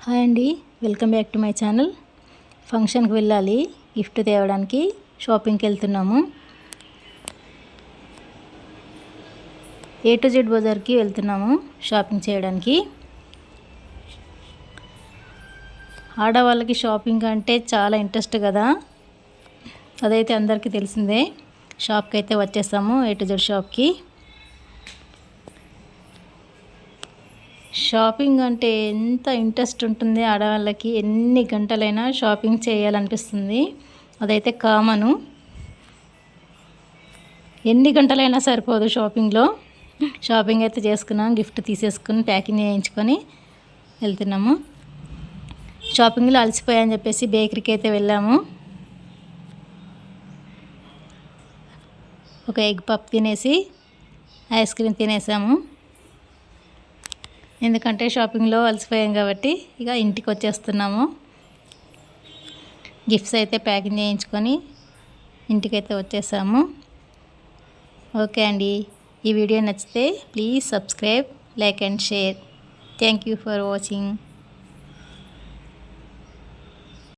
Hi అండి, welcome back to my channel. ఫంక్షన్కి వెళ్ళాలి, గిఫ్ట్ తేవడానికి షాపింగ్కి వెళ్తున్నాము. A to Z బజార్కి వెళ్తున్నాము షాపింగ్ చేయడానికి. ఆడవాళ్ళకి షాపింగ్ అంటే చాలా ఇంట్రెస్ట్ కదా, అదైతే అందరికీ తెలిసిందే. షాప్కి అయితే వచ్చేసాము, A to Z షాప్కి. షాపింగ్ అంటే ఎంత ఇంట్రెస్ట్ ఉంటుంది ఆడవాళ్ళకి, ఎన్ని గంటలైనా షాపింగ్ చేయాలనిపిస్తుంది, అదైతే కామను. ఎన్ని గంటలైనా సరిపోదు షాపింగ్లో. షాపింగ్ అయితే చేసుకున్నాం, గిఫ్ట్ తీసేసుకుని ప్యాకింగ్ చేయించుకొని వెళ్తున్నాము. షాపింగ్లో అలసిపోయాని చెప్పేసి బేకరీకి అయితే వెళ్ళాము. ఒక ఎగ్ పఫ్ తినేసి ఐస్ క్రీమ్ తినేసాము. ఎందుకంటే షాపింగ్లో అలసిపోయాం కాబట్టి ఇక ఇంటికి వచ్చేస్తున్నాము. గిఫ్ట్స్ అయితే ప్యాకింగ్ చేయించుకొని ఇంటికైతే వచ్చేసాము. ఓకే అండి, ఈ వీడియో నచ్చితే please subscribe, like and share. Thank you for watching.